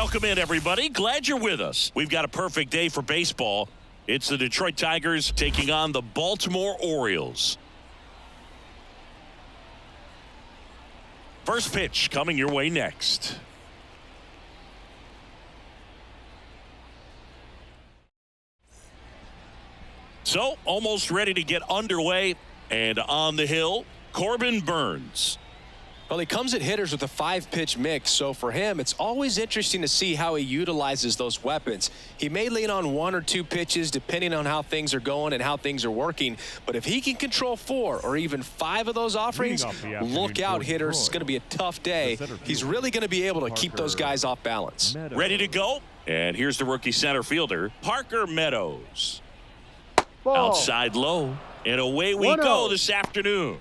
Welcome in, everybody. Glad you're with us. We've got a perfect day for baseball. It's the Detroit Tigers taking on the Baltimore Orioles. First pitch coming your way next. So, almost ready to get underway. And on the hill, Corbin Burnes. Well, he comes at hitters with a 5-pitch mix, so for him, it's always interesting to see how he utilizes those weapons. He may lean on 1 or 2 pitches depending on how things are going and how things are working, but if he can control 4 or even 5 of those offerings, look out, hitters. It's going to be a tough day. He's really going to be able to keep those guys off balance. Ready to go? And here's the rookie center fielder, Parker Meadows. Ball. Outside low, and away we 1-0. go this afternoon.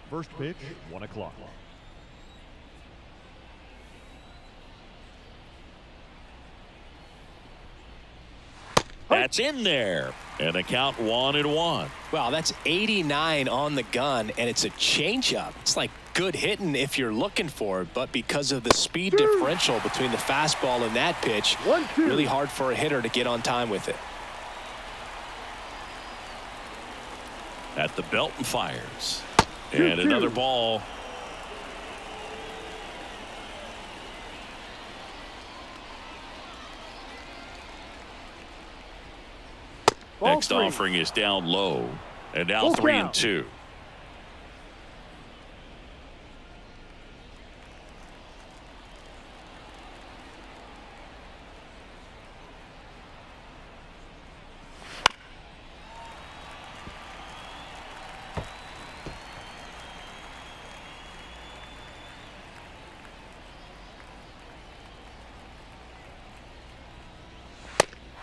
First pitch, 1 o'clock. That's in there. And the count 1-1. Wow, that's 89 on the gun, and it's a changeup. It's like good hitting if you're looking for it, but because of the speed differential between the fastball and that pitch, 1-2. really hard for a hitter to get on time with it. At the belt and fires. And another ball. Next 3. offering is down low. And now Full 3-2.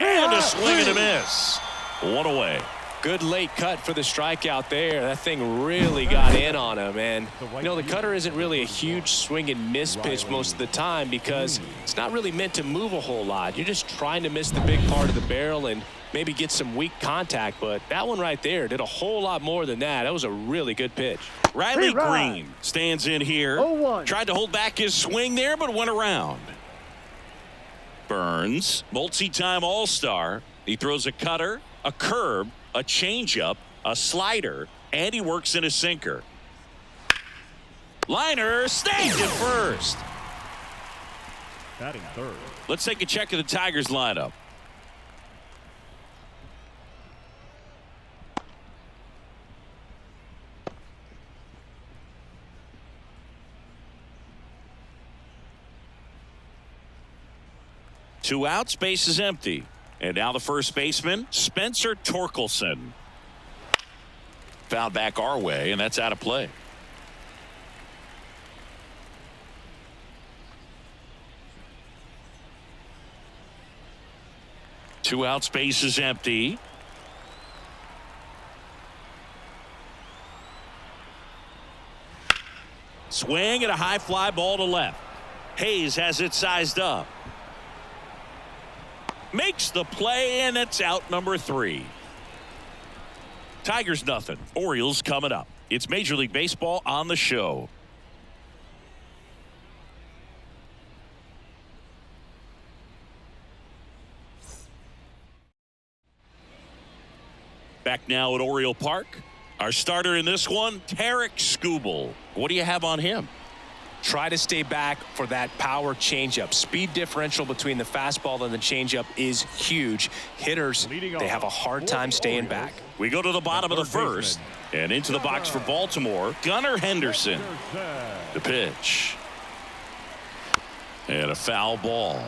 And a swing and a miss. 1 away. Good late cut for the strikeout there. That thing really got in on him. And, you know, the cutter isn't really a huge swing and miss pitch most of the time because it's not really meant to move a whole lot. You're just trying to miss the big part of the barrel and maybe get some weak contact. But that one right there did a whole lot more than that. That was a really good pitch. Riley Hey, Rod. Green stands in here. 0-1. Tried to hold back his swing there, but went around. Burnes, multi-time All-Star. He throws a cutter, a curve, a changeup, a slider, and he works in a sinker. Liner snagged at first. Batting third. Let's take a check of the Tigers lineup. Two outs, base is empty. And now the first baseman, Spencer Torkelson. Fouled back our way, and that's out of play. Two outs, base is empty. Swing and a high fly ball to left. Hayes has it sized up. Makes the play, and it's out number 3. Tigers nothing. Orioles coming up. It's Major League Baseball on the show. Back now at Oriole Park. Our starter in this one, Tarek Skubal. What do you have on him? Try to stay back for that power changeup. Speed differential between the fastball and the changeup is huge. Hitters, they have a hard time staying back. We go to the bottom of the first. And into the box for Baltimore, Gunnar Henderson. The pitch. And a foul ball.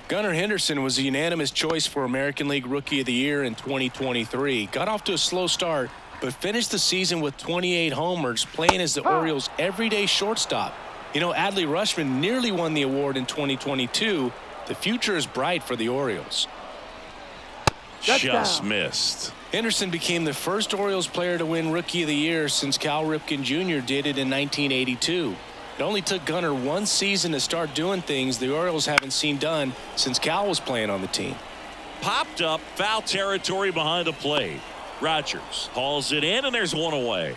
Gunnar Henderson was a unanimous choice for American League Rookie of the Year in 2023. Got off to a slow start, but finished the season with 28 homers, playing as the Orioles' everyday shortstop. You know, Adley Rutschman nearly won the award in 2022. The future is bright for the Orioles. Just missed. Henderson became the first Orioles player to win Rookie of the Year since Cal Ripken Jr. did it in 1982. It only took Gunnar 1 season to start doing things the Orioles haven't seen done since Cal was playing on the team. Popped up, foul territory behind the plate. Rogers hauls it in, and there's one away.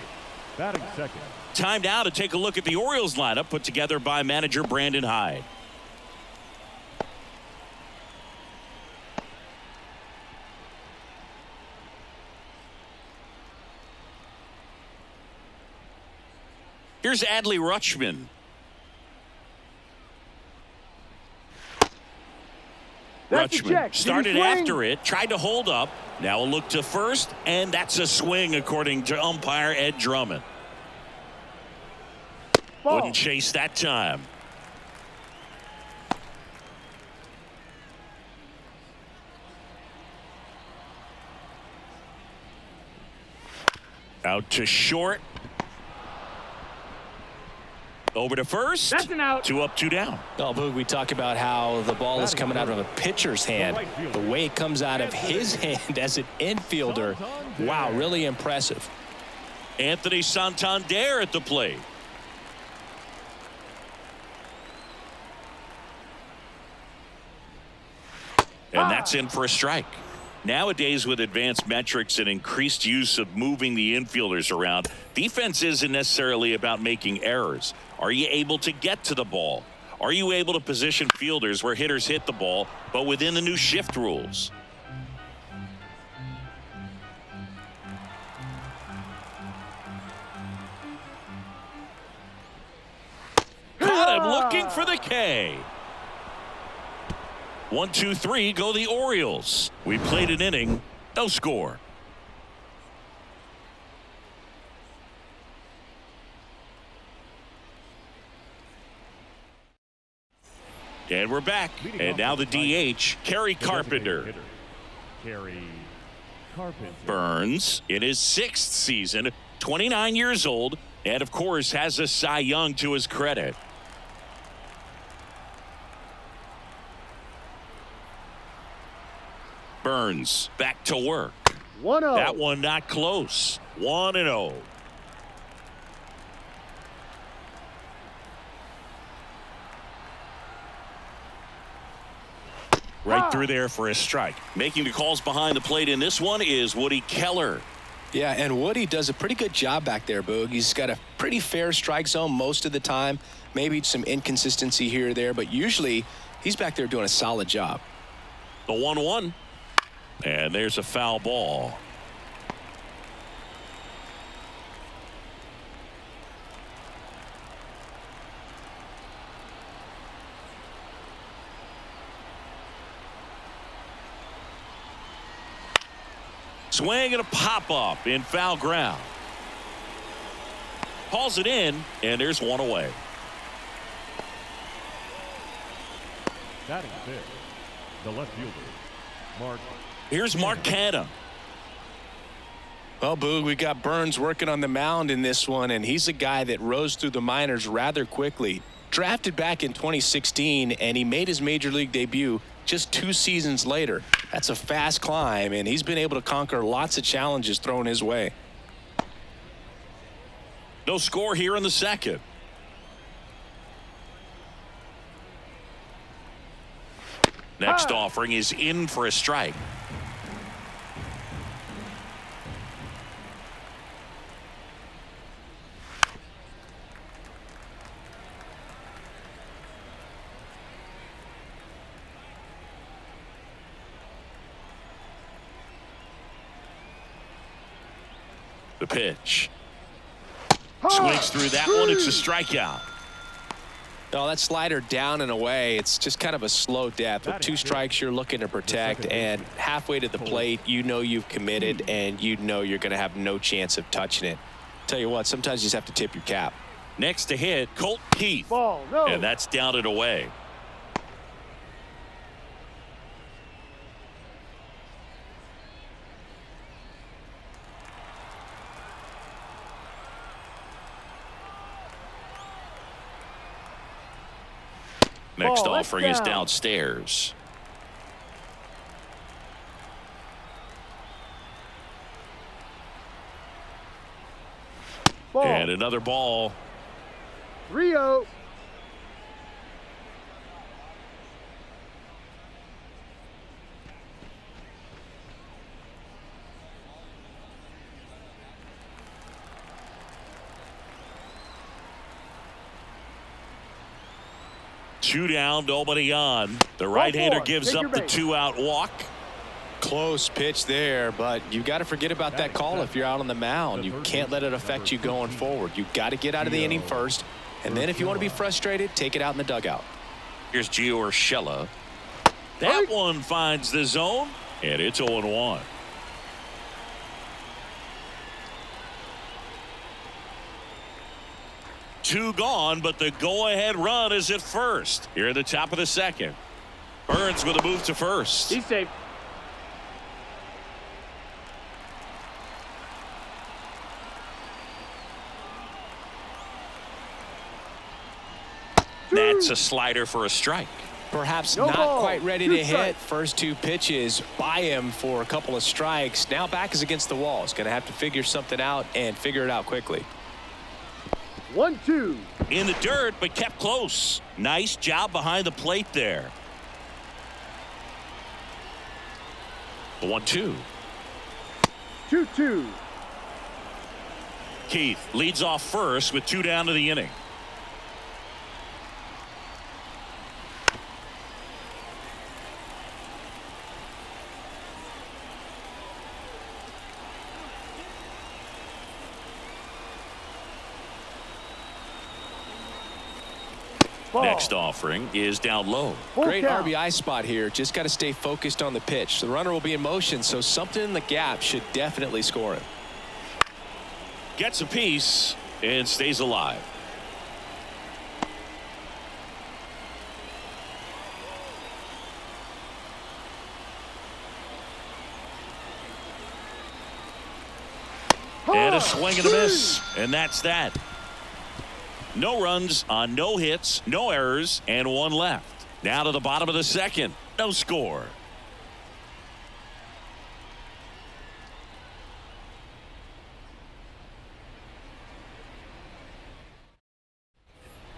Batting second. Time now to take a look at the Orioles lineup put together by manager Brandon Hyde. Here's Adley Rutschman. Rutschman started after it, tried to hold up. Now a look to first, and that's a swing according to umpire Ed Drummond. Ball. Wouldn't chase that time. Out to short. Over to first. That's an out. 2 up, 2 down. Oh, Boog, we talk about how the ball is coming out of a pitcher's hand. The way it comes out of his hand as an infielder, wow, really impressive. Anthony Santander at the plate. And that's in for a strike. Nowadays, with advanced metrics and increased use of moving the infielders around, defense isn't necessarily about making errors. Are you able to get to the ball? Are you able to position fielders where hitters hit the ball, but within the new shift rules? Got him looking for the K. 1, 2, 3, go the Orioles. We played an inning, no score. And we're back. And now the DH, Kerry Carpenter. Kerry Carpenter. Burns in his 6th season, 29 years old, and of course has a Cy Young to his credit. Burns back to work. 1-0. That one not close. 1-0. Right through there for a strike. Making the calls behind the plate in this one is Woody Keller. Yeah, and Woody does a pretty good job back there, Boog. He's got a pretty fair strike zone most of the time. Maybe some inconsistency here or there, but usually he's back there doing a solid job. The 1-1. And there's a foul ball. Swing and a pop-up in foul ground. Hauls it in, and there's one away. Batting fifth. The left fielder, Mark. Here's Mark Canha. Well, Boog, we got Burns working on the mound in this one, and he's a guy that rose through the minors rather quickly. Drafted back in 2016, and he made his major league debut just 2 seasons later. That's a fast climb, and he's been able to conquer lots of challenges thrown his way. No score here in the 2nd. Next offering is in for a strike. The pitch. Swings through that one. It's a strikeout. Oh, that slider down and away. It's just kind of a slow death. With 2 strikes, you're looking to protect, and halfway to the plate, you know you've committed, and you know you're going to have no chance of touching it. Tell you what, sometimes you just have to tip your cap. Next to hit, Colt Keith. Ball, no. And that's down and away. Next offering is downstairs. Ball. And another ball. 3-0. 2 down, nobody on. The right-hander gives up the 2-out walk. Close pitch there, but you got to forget about that call if you're out on the mound. You can't let it affect you going forward. You got to get out of the inning first, and then if you want to be frustrated, take it out in the dugout. Here's Gio Urshela. That one finds the zone, and it's 0-1. Two gone, but the go-ahead run is at first. Here at the top of the second. Burns with a move to first. He's safe. That's a slider for a strike. Perhaps No not ball. quite ready 2 to hit. strikes. First 2 pitches by him for a couple of strikes. Now back is against the wall. He's going to have to figure something out and figure it out quickly. 1-2. In the dirt, but kept close. Nice job behind the plate there. The 1-2. 2-2. Keith leads off first with 2 down to the inning. Ball. Next offering is down low. Full Great count. RBI spot here. Just got to stay focused on the pitch. The runner will be in motion, so something in the gap should definitely score him. Gets a piece and stays alive. And a swing and a miss, and that's that. No runs on no hits, no errors, and 1 left. Now to the bottom of the second. No score.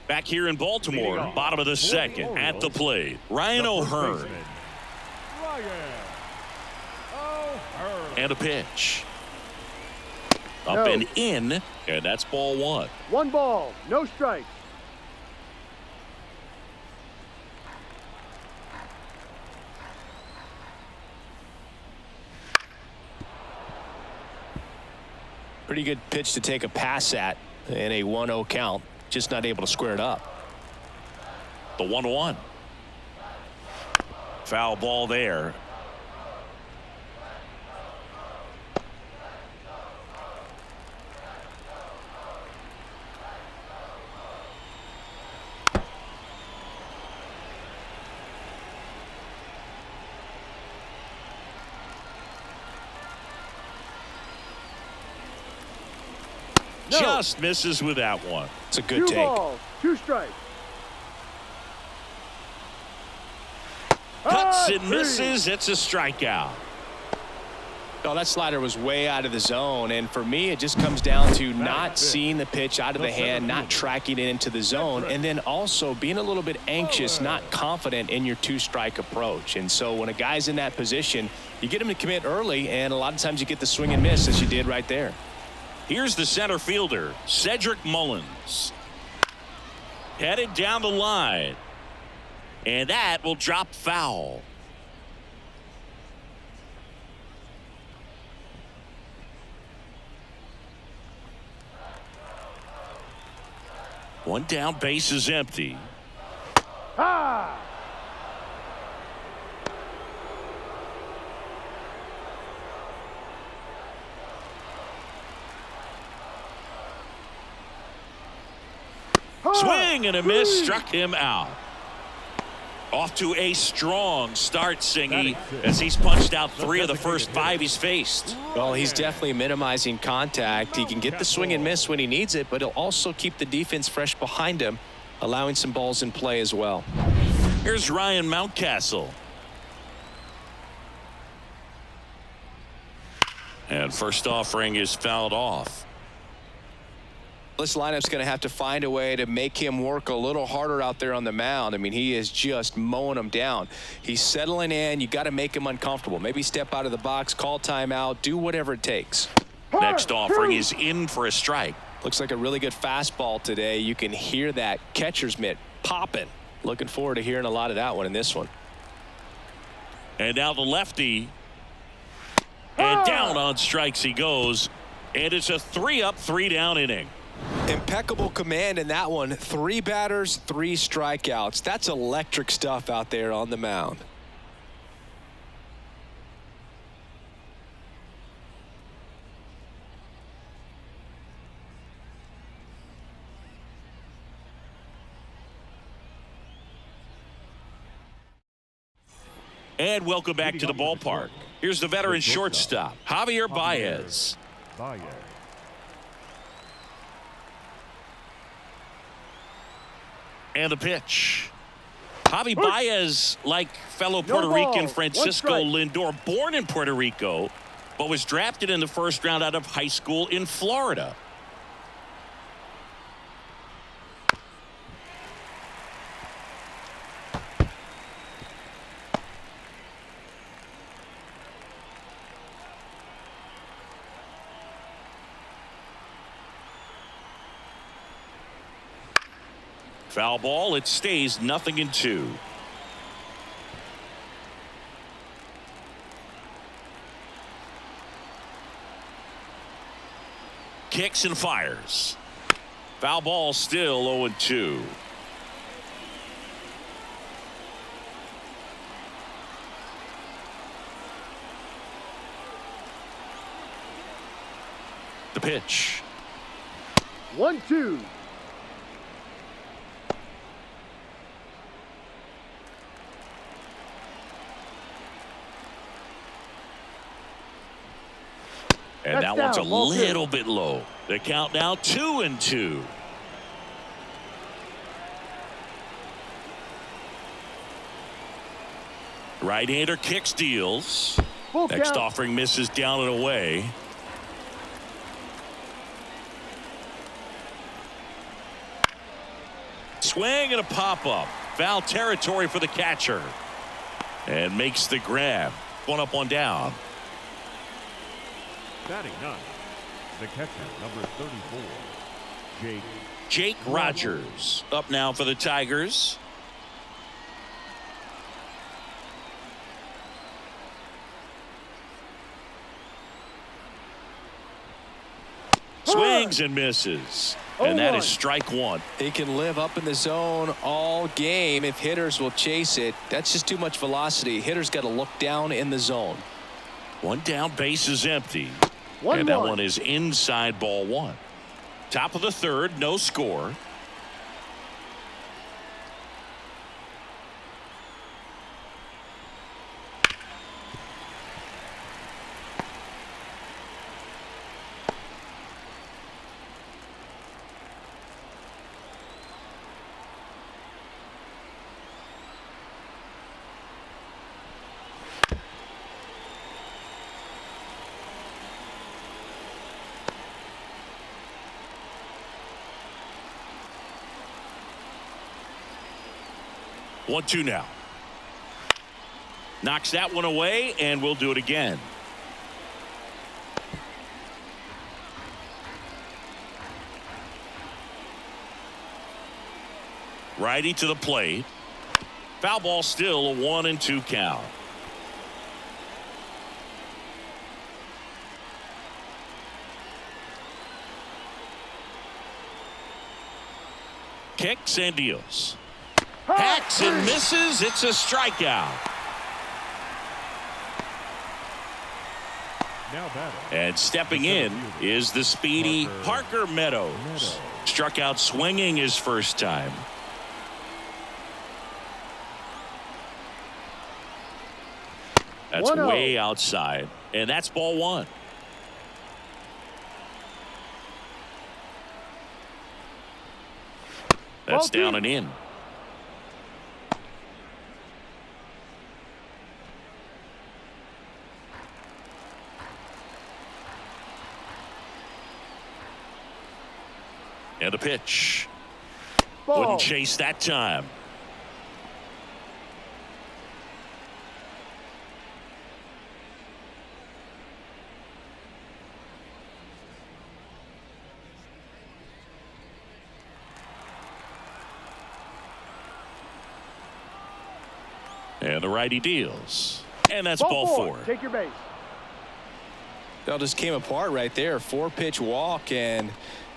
Back here in Baltimore, bottom of the second, at the plate, Ryan O'Hearn. And a pitch. Up No. and in, and that's ball 1. 1 ball. No strikes. Pretty good pitch to take a pass at in a 1-0 count. Just not able to square it up. The 1-1. Foul ball there. No. Just misses with that one. It's a good 2 take. balls. 2 strikes. Cuts and 3. misses. It's a strikeout. Oh, that slider was way out of the zone, and for me it just comes down to not seeing the pitch out of the hand, not tracking it into the zone, and then also being a little bit anxious, not confident in your 2-strike approach. And so when a guy's in that position, you get him to commit early, and a lot of times you get the swing and miss as you did right there. Here's the center fielder, Cedric Mullins. Headed down the line. And that will drop foul. One down, base is empty. Ha! Swing and a miss, struck him out. Off to a strong start, Singy, as he's punched out 3 of the first 5 he's faced. Well, he's definitely minimizing contact. He can get the swing and miss when he needs it, but he'll also keep the defense fresh behind him, allowing some balls in play as well. Here's Ryan Mountcastle. And first offering is fouled off. This lineup's going to have to find a way to make him work a little harder out there on the mound. I mean, he is just mowing them down. He's settling in. You got to make him uncomfortable. Maybe step out of the box, call timeout, do whatever it takes. Next offering is in for a strike. Looks like a really good fastball today. You can hear that catcher's mitt popping Looking forward to hearing a lot of that one in this one. And now the lefty. And down on strikes he goes. And it's a 3-up, 3-down inning. Impeccable command in that one. 3 batters, 3 strikeouts. That's electric stuff out there on the mound. And welcome back to the ballpark. Here's the veteran shortstop, Javier Baez. And the pitch. Javi Baez, like fellow Puerto Rican Francisco Lindor, born in Puerto Rico, but was drafted in the first round out of high school in Florida. Foul ball. It stays 0-2. Kicks and fires. Foul ball, still 0-2. The pitch. 1-2. And that one's a little bit low. The count now 2-2. Right-hander kicks, deals. Next offering misses down and away. Swing and a pop-up. Foul territory for the catcher. And makes the grab. 1 up, 1 down. Batting 9, the catcher, number 34, Jake Rogers up now for the Tigers. Swings and misses. And that is strike 1. He can live up in the zone all game if hitters will chase it. That's just too much velocity. Hitters got to look down in the zone. 1 down, base is empty. And that one is inside, ball 1. Top of the 3rd, no score. One, 2 now. Knocks that one away, and we'll do it again. Righty to the plate. Foul ball, still a 1-2 count. Kicks and deals. Hacks and misses. It's a strikeout. And stepping in is the speedy Parker Meadows. Struck out swinging his first time. That's way outside. And that's ball 1. That's down and in. And a pitch. Wouldn't chase that time. And the righty deals. And that's Ball ball four. four. Take your base. That just came apart right there. 4-pitch walk, and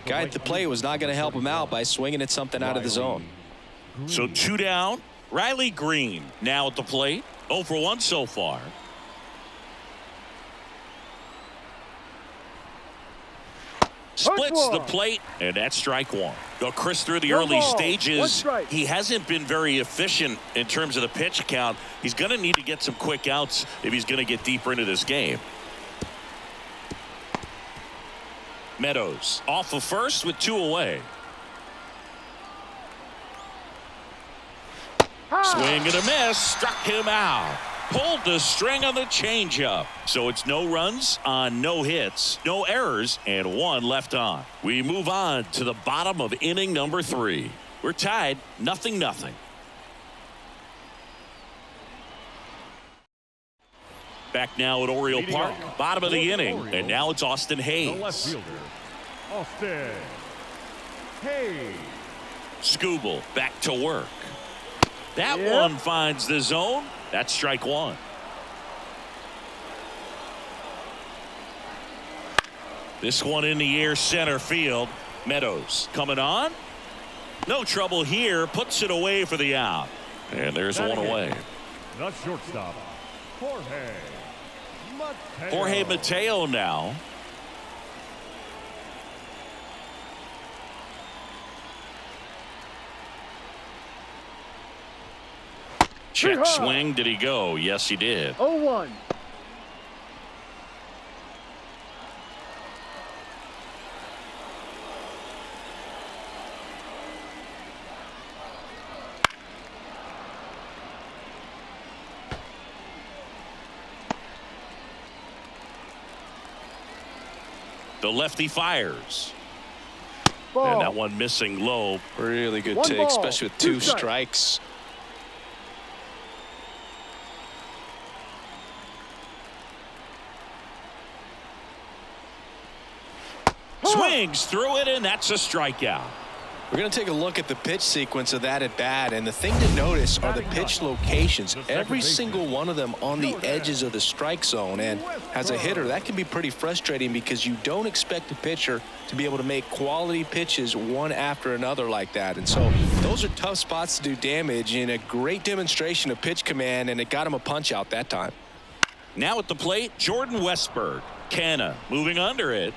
guy at the plate was not going to help him out by swinging at something out of the zone. So 2 down. Riley Green now at the plate. 0 for 1 so far. Splits the plate, and that's strike one. Go Chris through the early stages. He hasn't been very efficient in terms of the pitch count. He's going to need to get some quick outs if he's going to get deeper into this game. Meadows off of first with 2 away. Swing and a miss. Struck him out. Pulled the string on the changeup. So it's no runs on no hits, no errors, and 1 left on. We move on to the bottom of inning number 3. We're tied 0-0. Back now at Oriole Park, bottom of the inning, and now it's Austin Hayes. The left fielder, Austin Hayes. Skubal back to work. That one finds the zone. That's strike one. This one in the air center field. Meadows coming on. No trouble here. Puts it away for the out. And there's one away. The shortstop, Jorge Mateo. Jorge Mateo now. Check swing. Did he go? Yes, he did. 0-1. The lefty fires. Ball. And that one missing low. Really good 1 take, ball, especially with 2 2 strikes. Swings through it, and that's a strikeout. We're going to take a look at the pitch sequence of that at bat, and the thing to notice are the pitch locations. Every single one of them on the edges of the strike zone, and as a hitter, that can be pretty frustrating because you don't expect a pitcher to be able to make quality pitches one after another like that. And so those are tough spots to do damage, and a great demonstration of pitch command, and it got him a punch out that time. Now at the plate, Jordan Westberg. Canna moving under it.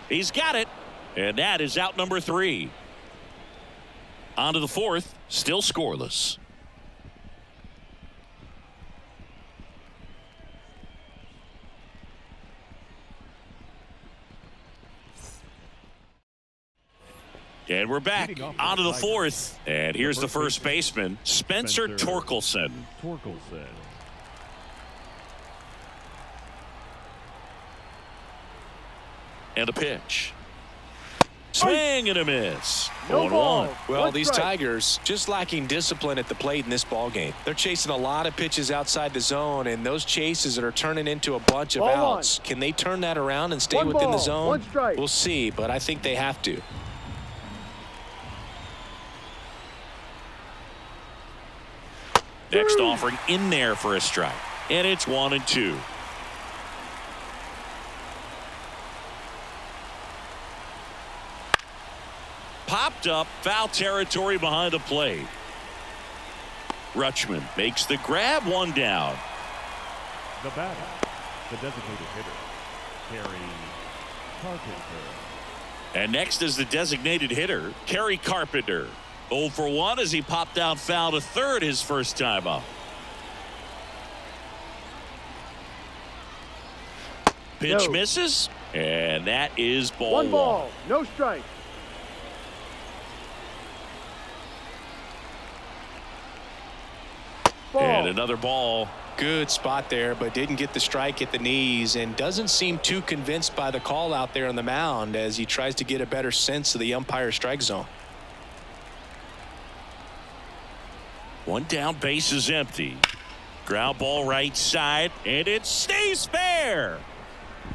He's got it, and that is out number 3. On to the 4th, still scoreless. And we're back on to the 4th, and here's the first baseman, Spencer Torkelson. And a pitch. Swing and a miss. 0-1. Well, these Tigers just lacking discipline at the plate in this ball game. They're chasing a lot of pitches outside the zone, and those chases that are turning into a bunch of outs. Can they turn that around and stay within the zone? We'll see, but I think they have to. Next offering in there for a strike, and it's 1-2. Popped up, foul territory behind the plate. Rutschman makes the grab, 1 down. The batter, the designated hitter, Kerry Carpenter. And next is the designated hitter, Kerry Carpenter. 0 for 1 as he popped out foul to third his first time up. Pitch misses, and that is ball 1 ball, no strike. And another ball. Good spot there, but didn't get the strike at the knees, and doesn't seem too convinced by the call out there on the mound as he tries to get a better sense of the umpire strike zone. 1 down, base is empty. Ground ball right side, and it stays fair.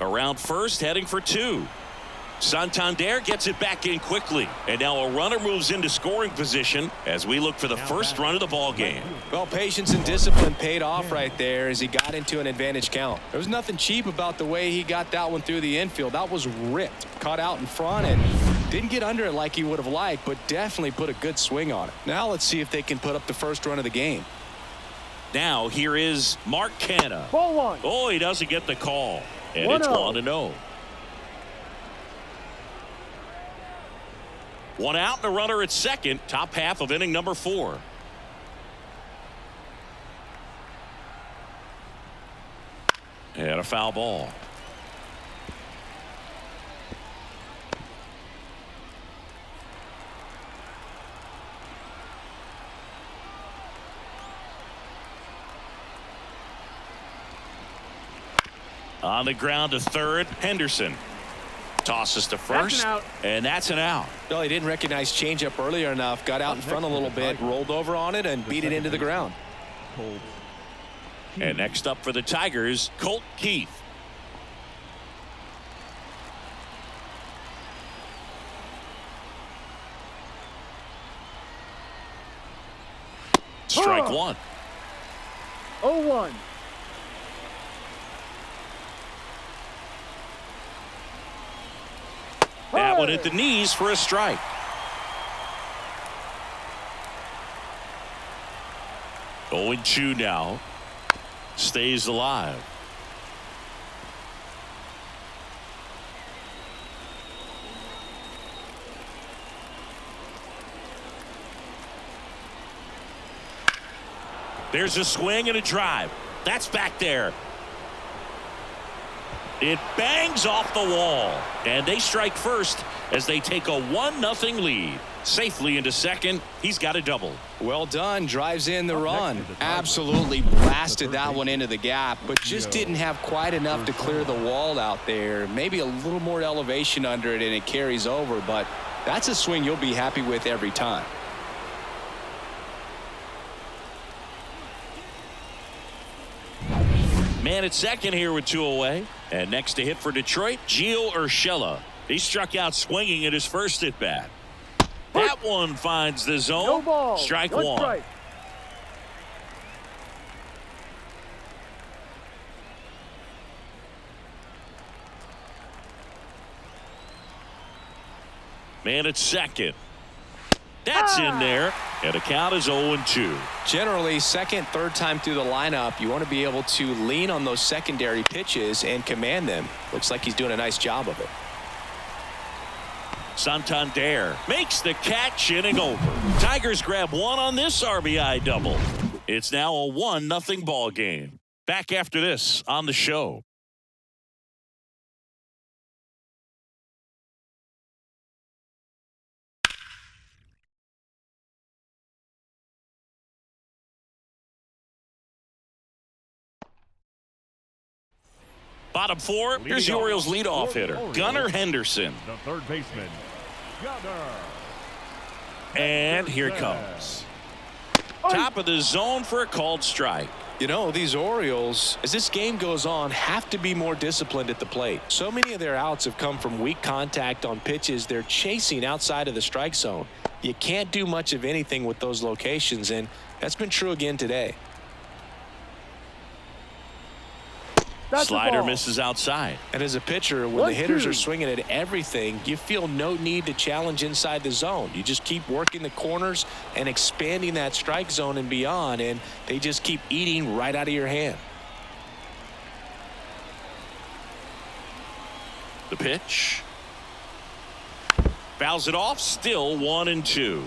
Around first, heading for 2. Santander gets it back in quickly. And now a runner moves into scoring position as we look for the first run of the ball game. Well, patience and discipline paid off right there as he got into an advantage count. There was nothing cheap about the way he got that one through the infield. That was ripped. Caught out in front and didn't get under it like he would have liked, but definitely put a good swing on it. Now let's see if they can put up the first run of the game. Now here is Mark Canha. Ball one. Oh, he doesn't get the call. And 1-0. it's 1-0. One out and a runner at second. Top half of inning number 4. And a foul ball. On the ground to third, Henderson. Tosses to first, That's an out. and that's an out. Well, he didn't recognize changeup earlier enough. Got out in front a little bit, rolled over on it, and beat it into the ground. And next up for the Tigers, Colt Keith. Strike one. 0-1. That one at the knees for a strike. Oh, 0-2 now. Stays alive. There's a swing and a drive. That's back there. It bangs off the wall, and they strike first as they take a 1-0 lead. Safely into second. He's got a double. Well done. Drives in the run. Absolutely blasted that one into the gap, but just didn't have quite enough to clear the wall out there. Maybe a little more elevation under it, and it carries over, but that's a swing you'll be happy with every time. Man at second here with 2 away. And next to hit for Detroit, Gio Urshela. He struck out swinging at his first at bat. That one finds the zone. No ball. Strike One one. strike. Man at second. That's in there. And the count is 0-2. Generally, second, third time through the lineup, you want to be able to lean on those secondary pitches and command them. Looks like he's doing a nice job of it. Santander makes the catch, inning over. Tigers grab one on this RBI double. It's now a 1-0 ball game. Back after this on the show. Bottom 4, here's the Orioles leadoff hitter, Gunnar Henderson. The third baseman, Gunnar. And here it comes. Top of the zone for a called strike. You know, these Orioles, as this game goes on, have to be more disciplined at the plate. So many of their outs have come from weak contact on pitches they're chasing outside of the strike zone. You can't do much of anything with those locations, and that's been true again today. That's the Slider ball. misses outside. And as a pitcher, when the 1-2. hitters are swinging at everything, you feel no need to challenge inside the zone. You just keep working the corners and expanding that strike zone and beyond, and they just keep eating right out of your hand. The pitch. Fouls it off, still 1-2.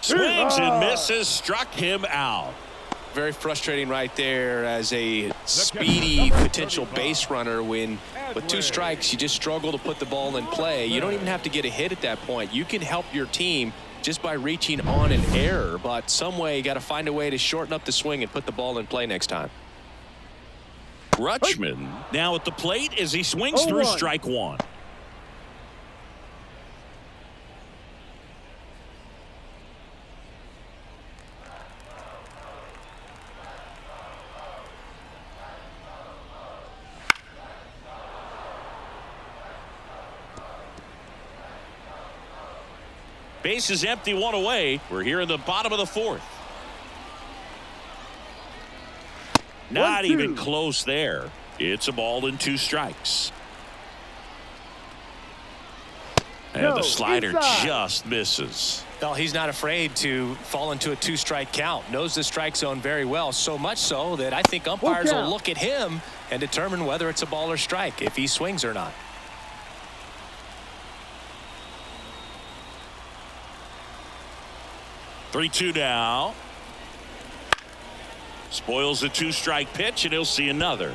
Swings and misses, struck him out. Very frustrating right there as a speedy potential base runner when with 2 strikes you just struggle to put the ball in play. You don't even have to get a hit at that point. You can help your team just by reaching on an error, but some way you got to find a way to shorten up the swing and put the ball in play next time. Rutschman now at the plate as he swings through 0-1. strike one. Base is empty, one away. We're here in the bottom of the fourth. Not even close there. It's a ball and 2 strikes. And the slider just misses. Well, he's not afraid to fall into a 2-strike count. Knows the strike zone very well, so much so that I think umpires will look at him and determine whether it's a ball or strike, if he swings or not. Three-two now. Spoils the 2-strike pitch, and he'll see another.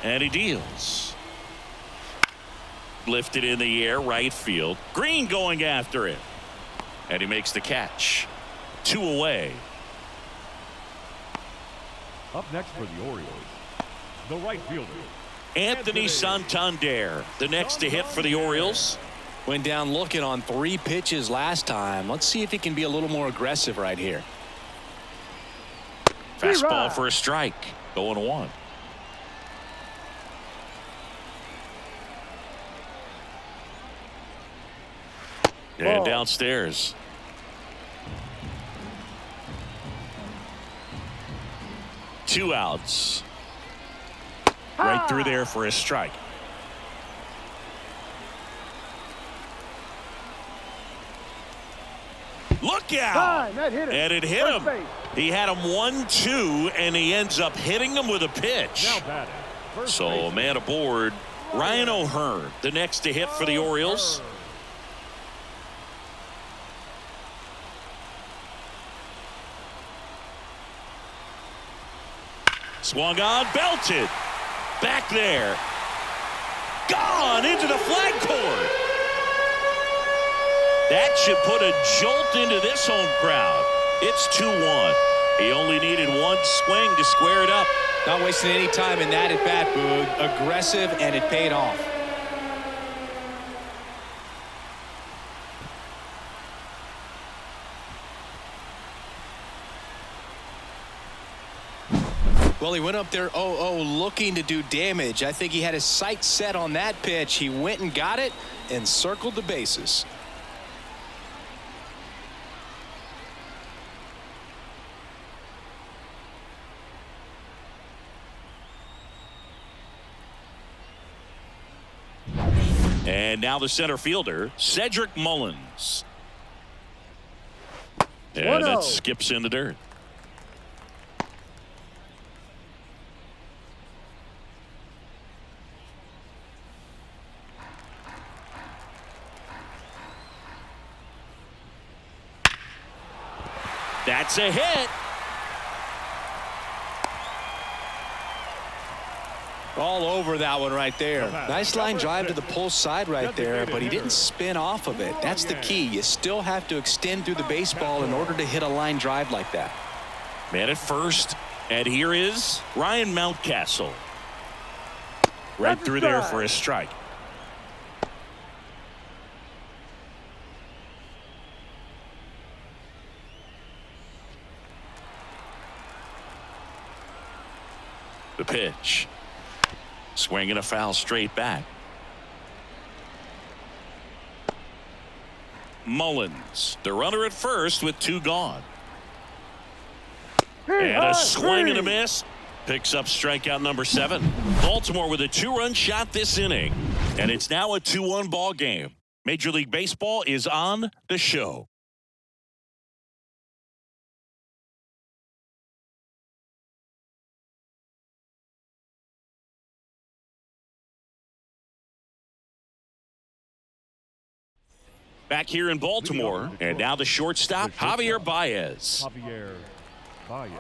And he deals. Lifted in the air, right field. Green going after it. And he makes the catch. 2 away. Up next for the Orioles, the right fielder, Anthony Santander, the next to hit for the Orioles. Went down looking on 3 pitches last time. Let's see if he can be a little more aggressive right here. Fastball for a strike. 0-1. And downstairs. Two outs. Right through there for a strike. Look out! And it hit him. He had him 1-2, and he ends up hitting him with a pitch. So a man aboard. Ryan O'Hearn, the next to hit for the Orioles. Swung on, belted. Back there. Gone into the flag court. That should put a jolt into this home crowd. It's 2-1. He only needed 1 swing to square it up. Not wasting any time in that at bat, Boog. Aggressive, and it paid off. Well, he went up there 0-0 looking to do damage. I think he had his sights set on that pitch. He went and got it and circled the bases. And now the center fielder, Cedric Mullins. And that skips in the dirt. That's a hit. All over that one right there. Nice line drive to the pull side right there, but he didn't spin off of it. That's the key. You still have to extend through the baseball in order to hit a line drive like that. Man at first, and here is Ryan Mountcastle. Right through there for a strike. The pitch. Swinging a foul straight back. Mullins, the runner at first with 2 gone. And a swing and a miss. Picks up strikeout number 7. Baltimore with a 2-run shot this inning. And it's now a 2-1 ball game. Major League Baseball is on the show. Back here in Baltimore, and now the shortstop, Javier Baez.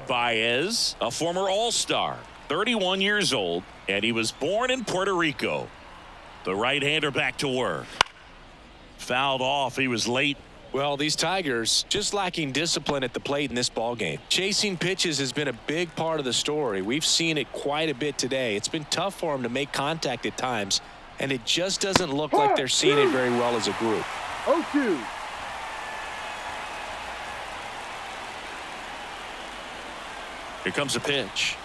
Baez, a former All-Star, 31 years old, and he was born in Puerto Rico. The right-hander back to work. Fouled off. He was late. Well, these Tigers just lacking discipline at the plate in this ball game. Chasing pitches has been a big part of the story. We've seen it quite a bit today. It's been tough for them to make contact at times, and it just doesn't look like they're seeing it very well as a group. 0-2. Here comes a pitch.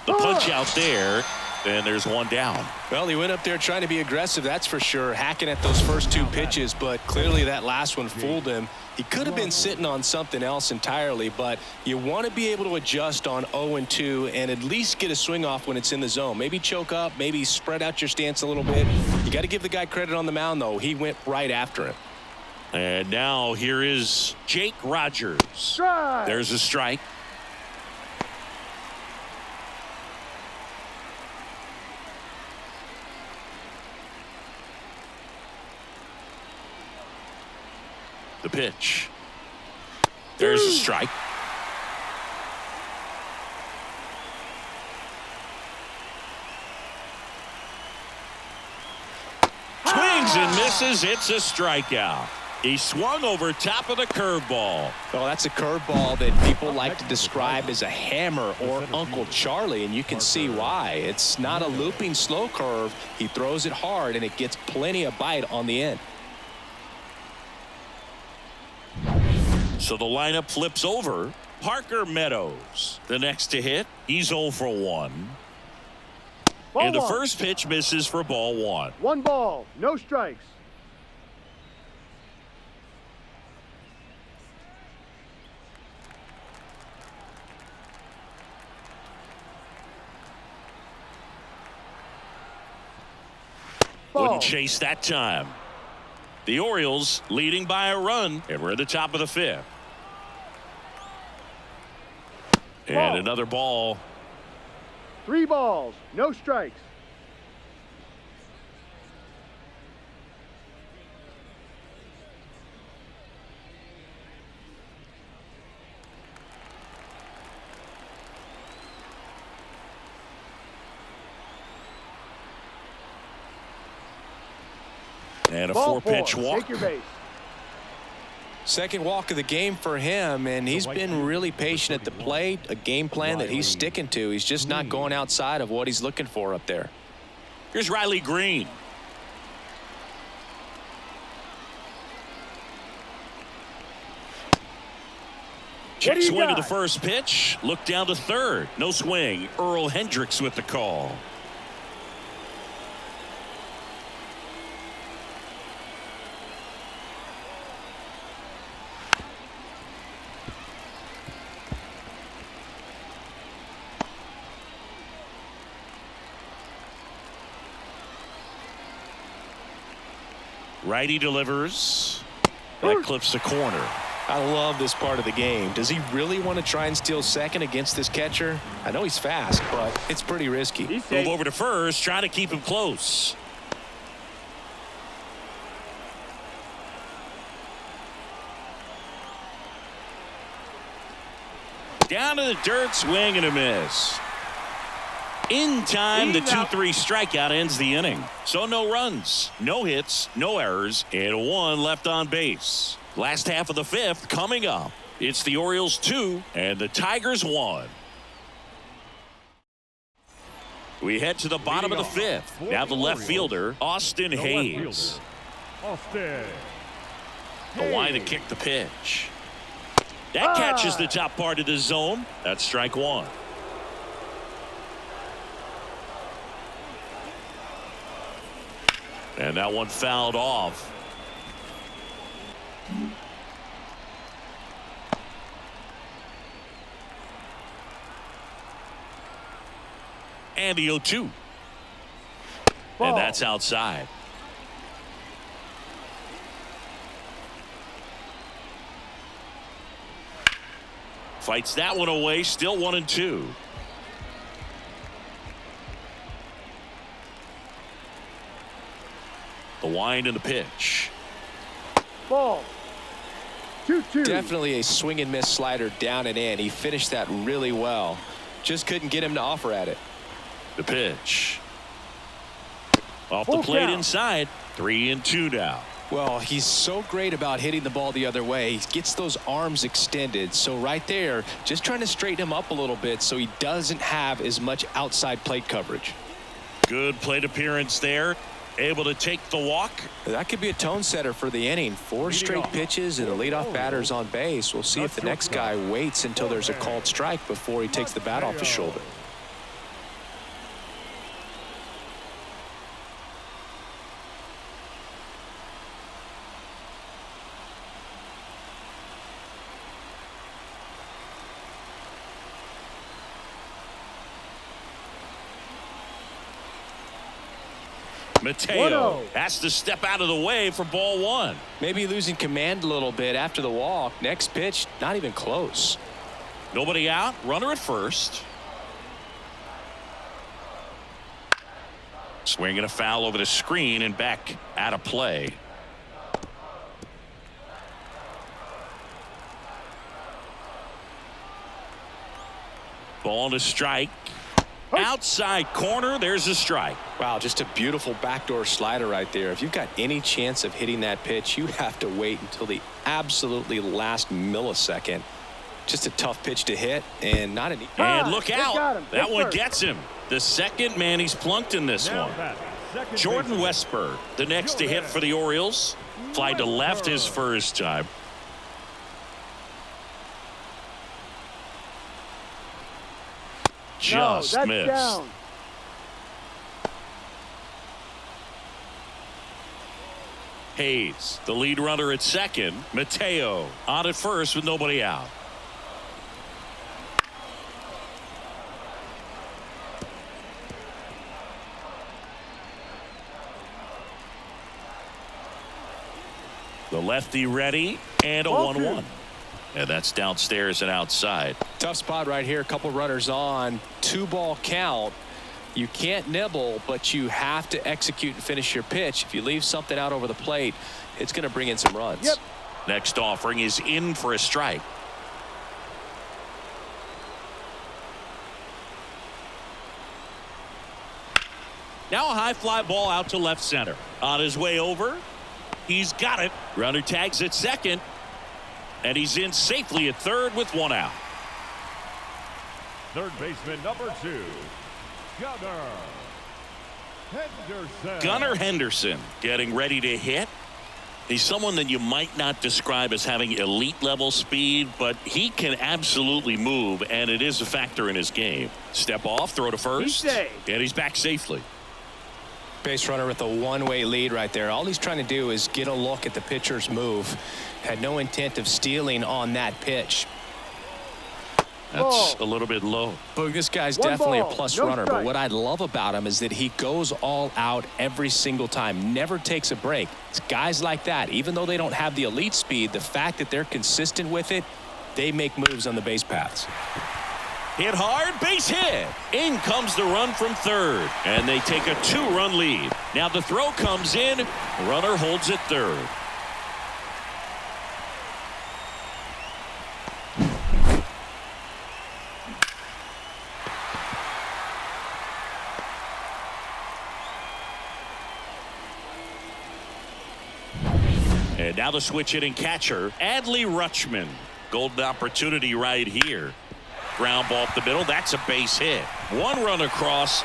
The punch out there, And there's one down. Well, he went up there trying to be aggressive, that's for sure, hacking at those first two pitches, but clearly that last one fooled him. He could have been sitting on something else entirely, but you want to be able to adjust on 0-2 and at least get a swing off when it's in the zone. Maybe choke up, maybe spread out your stance a little bit. You got to give the guy credit on the mound, though. He went right after him. And now here is Jake Rogers. Strike. There's a strike. The pitch. There's a strike. Swings and misses. It's a strikeout. He swung over top of the curveball. Well, that's a curveball that people like to describe as a hammer or Uncle Charlie, and you can see why. It's not a looping slow curve. He throws it hard, and it gets plenty of bite on the end. So the lineup flips over. Parker Meadows, the next to hit. He's 0 for 1. And the first pitch misses for ball 1. 1 ball, no strikes. Wouldn't chase that time. The Orioles leading by a run, and we're at the top of the 5th. And another ball. 3 balls, no strikes. And a 4-pitch walk. Take your base. Second walk of the game for him, and he's been really patient at the plate, a game plan that he's sticking to. He's just not going outside of what he's looking for up there. Here's Riley Green. Check swing to the first pitch. Look down to third. No swing. Earl Hendricks with the call. Righty delivers. That clips the corner. I love this part of the game. Does he really want to try and steal second against this catcher? I know he's fast, but it's pretty risky. Move over to first, trying to keep him close. Down to the dirt, swing and a miss. In time, the 2-3 strikeout ends the inning. So no runs, no hits, no errors, and 1 left on base. Last half of the 5th coming up. It's the Orioles 2 and the Tigers 1. We head to the bottom of the 5th. Now the left fielder, Austin Hayes. The line to kick the pitch. That catches the top part of the zone. That's strike 1. And that one fouled off. And the 0-2. And that's outside. Fights that one away. Still 1-2. The wind and the pitch. Ball. 2-2. Definitely a swing and miss slider down and in. He finished that really well. Just couldn't get him to offer at it. The pitch. Off the plate inside. 3-2 now. Well, he's so great about hitting the ball the other way. He gets those arms extended. So right there, just trying to straighten him up a little bit so he doesn't have as much outside plate coverage. Good plate appearance there. Able to take the walk. That could be a tone setter for the inning. 4 straight pitches and the leadoff batter's on base. We'll see if the next guy waits until there's a called strike before he takes the bat off his shoulder. Mateo 1-0. has to step out of the way for ball one. Maybe losing command a little bit after the walk. Next pitch, not even close. Nobody out. Runner at first. Swinging a foul over the screen and back out of play. Ball to strike. Outside corner. There's a strike. Wow, just a beautiful backdoor slider right there. If you've got any chance of hitting that pitch, you have to wait until the absolutely last millisecond. Just a tough pitch to hit, and not an easy. And look got out. him. That Hit one first. gets him. The second man he's plunked in this Now one. batting, second Jordan baseman. Westberg, the next to hit for the Orioles. Fly to left his first time. Just that's missed. down. Hayes, the lead runner at second. Mateo on at first with nobody out. The lefty ready and a Ball 1-1. two. And that's downstairs and outside. Tough spot right here. A couple runners on. 2-ball count. You can't nibble, but you have to execute and finish your pitch. If you leave something out over the plate, it's going to bring in some runs. Yep. Next offering is in for a strike. Now a high fly ball out to left center. On his way over, he's got it. Runner tags at second, and he's in safely at third with one out. Third baseman number 2, Gunnar Henderson. Gunnar Henderson getting ready to hit. He's someone that you might not describe as having elite level speed, but he can absolutely move, and it is a factor in his game. Step off, throw to first, He's safe. and he's back safely. Base runner with a one-way lead right there. All he's trying to do is get a look at the pitcher's move. Had no intent of stealing on that pitch. That's Ball. a little bit low. Boog, this guy's One definitely ball, a plus no runner, but strike. what I love about him is that he goes all out every single time, never takes a break. It's guys like that, even though they don't have the elite speed, the fact that they're consistent with it, they make moves on the base paths. Hit hard, base hit. In comes the run from third, and they take a 2-run lead. Now the throw comes in. Runner holds at third. And now the switch hitting catcher, Adley Rutschman. Golden opportunity right here. Ground ball up the middle. That's a base hit. One run across.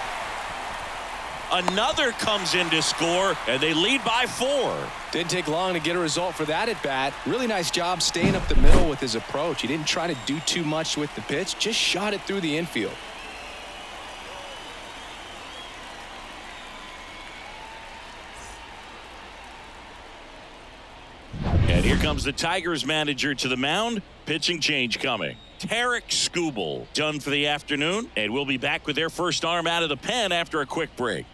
Another comes in to score, and they lead by 4. Didn't take long to get a result for that at bat. Really nice job staying up the middle with his approach. He didn't try to do too much with the pitch, just shot it through the infield. And here comes the Tigers manager to the mound. Pitching change coming. Tarek Skubal done for the afternoon, and we'll be back with their first arm out of the pen after a quick break.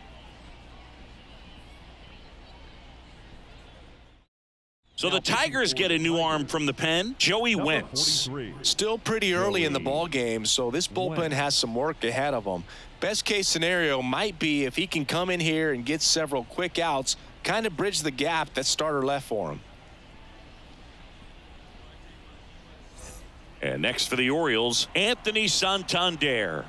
So the Tigers get a new arm from the pen, Joey Number Wentz. 43. Still pretty early in the ball game, so this bullpen has some work ahead of him. Best case scenario might be if he can come in here and get several quick outs, kind of bridge the gap that starter left for him. And next for the Orioles, Anthony Santander.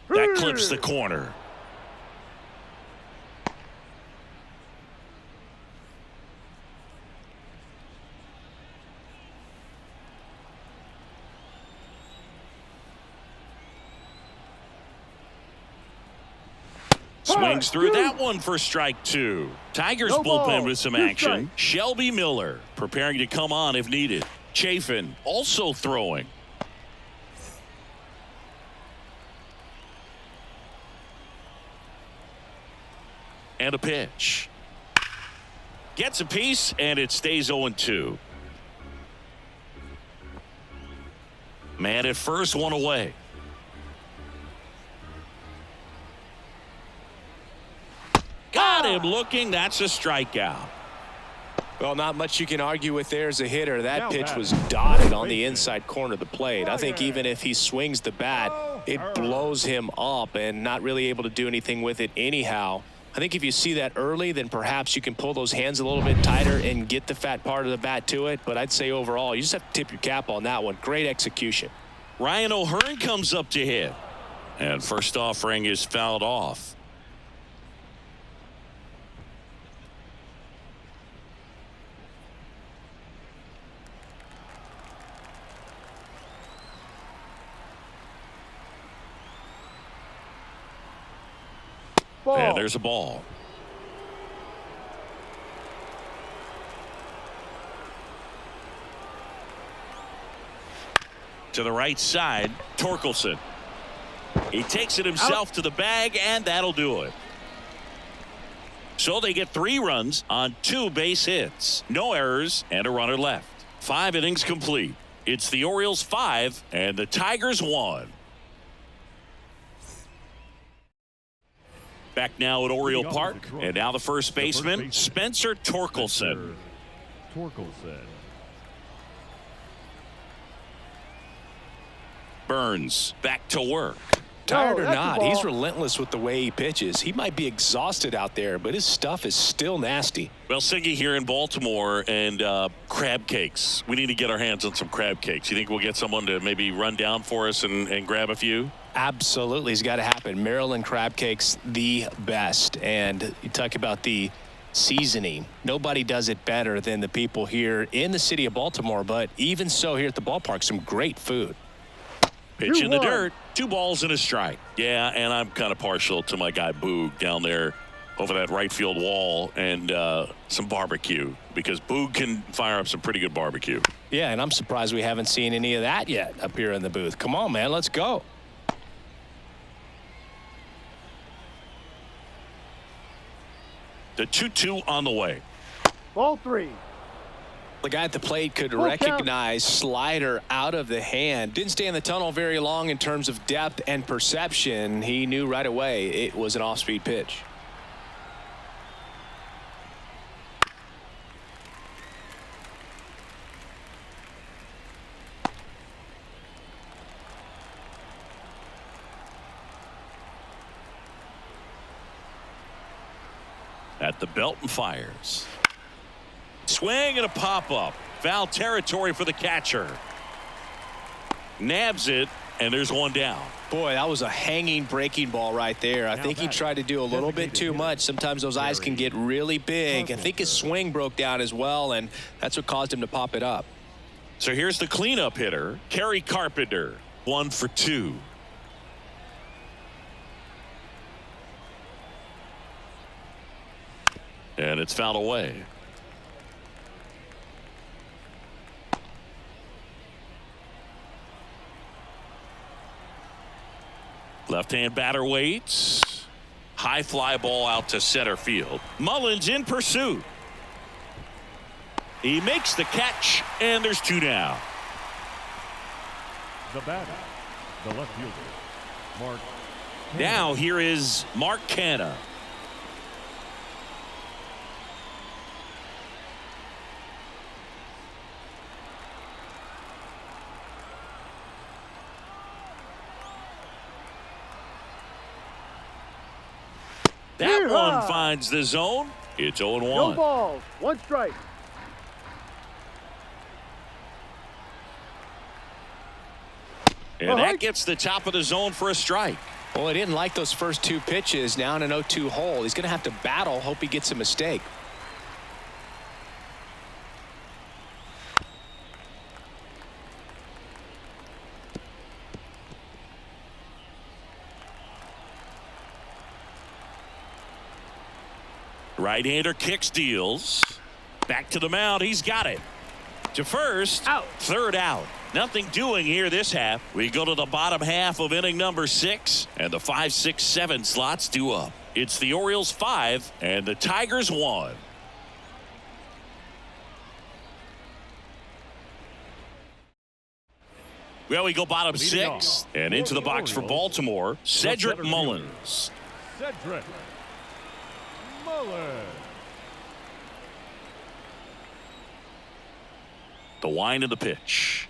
That clips the corner. Swings through that one for strike 2. Tigers No bullpen ball. with some 2 action. strikes. Shelby Miller preparing to come on if needed. Chafin also throwing. And a pitch. Gets a piece, and it stays 0-2. Man at first, one away. Got him looking. That's a strikeout. Well, not much you can argue with there as a hitter. That pitch was dotted on the inside corner of the plate. I think even if he swings the bat, it blows him up and not really able to do anything with it anyhow. I think if you see that early, then perhaps you can pull those hands a little bit tighter and get the fat part of the bat to it. But I'd say overall, you just have to tip your cap on that one. Great execution. Ryan O'Hearn comes up to hit. And first offering is fouled off. Ball. And there's a ball. To the right side, Torkelson. He takes it himself to the bag, and that'll do it. So they get 3 runs on 2 base hits. No errors and a runner left. 5 innings complete. It's the Orioles 5 and the Tigers 1. Back now at Oriole Park, and now the first baseman, Spencer Torkelson. Burns back to work. Tired or not, he's relentless with the way he pitches. He might be exhausted out there, but his stuff is still nasty. Well, Siggy here in Baltimore, and crab cakes. We need to get our hands on some crab cakes. You think we'll get someone to maybe run down for us and grab a few? Absolutely, it's got to happen. Maryland crab cakes, the best. And you talk about the seasoning. Nobody does it better than the people here in the city of Baltimore. But even so, here at the ballpark, some great food. Pitch in the dirt. 2 balls and a strike. Yeah, and I'm kind of partial to my guy Boog down there over that right field wall, and some barbecue, because Boog can fire up some pretty good barbecue. Yeah, and I'm surprised we haven't seen any of that yet up here in the booth. Come on, man, let's go. The 2-2 on the way. Ball 3. The guy at the plate could recognize slider out of the hand. Didn't stay in the tunnel very long in terms of depth and perception. He knew right away it was an off-speed pitch. At the belt and fires. Swing and a pop-up. Foul territory for the catcher. Nabs it, and there's 1 down. Boy, that was a hanging breaking ball right there. I think he tried to do a little bit too much. Sometimes those eyes can get really big. I think his swing broke down as well, and that's what caused him to pop it up. So here's the cleanup hitter, Kerry Carpenter. 1 for 2. And it's fouled away. Left-hand batter waits. High fly ball out to center field. Mullins in pursuit. He makes the catch, and there's 2 down. The batter, the left fielder, Mark. Now here is Mark Canha. That one finds the zone. It's 0-1. No balls. 1 strike. And that gets the top of the zone for a strike. Well, he didn't like those first 2 pitches. Now in an 0-2 hole. He's going to have to battle. Hope he gets a mistake. Right-hander kicks, deals. Back to the mound. He's got it. To first. Out. 3rd out. Nothing doing here this half. We go to the bottom half of inning number 6, and the 5, 6, 7 slots due up. It's the Orioles 5 and the Tigers 1. Well, we go bottom 6 and into the box for Baltimore, Cedric Mullins. Cedric Mullen. The wind of the pitch.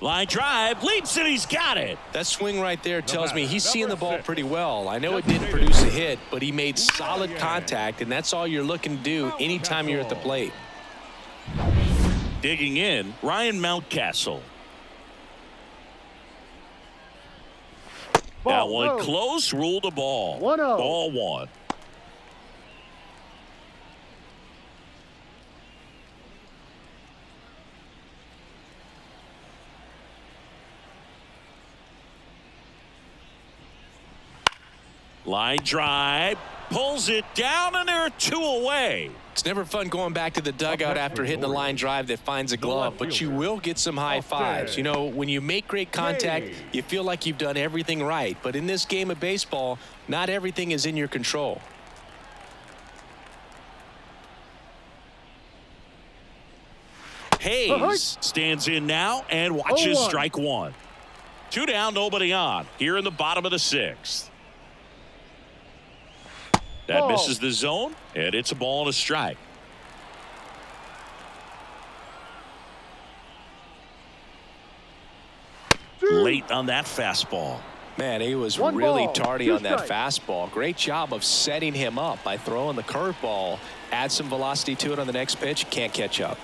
Line drive, leaps and he's got it. That swing right there tells me he's seeing the ball pretty well. I know it didn't produce a hit, but he made solid contact, and that's all you're looking to do anytime you're at the plate. Digging in, Ryan Mountcastle. That one close, ruled a ball. 1-0. Ball one. Line drive, pulls it down, and there are two away. It's never fun going back to the dugout after hitting a line drive that finds a glove, but you will get some high fives. You know, when you make great contact, you feel like you've done everything right. But in this game of baseball, not everything is in your control. Hayes stands in now and watches strike one. Two down, nobody on. Here in the bottom of the sixth. That misses the zone, and it's a ball and a strike. Late on that fastball. Man, he was really tardy on that fastball. Great job of setting him up by throwing the curveball. Add some velocity to it on the next pitch. Can't catch up.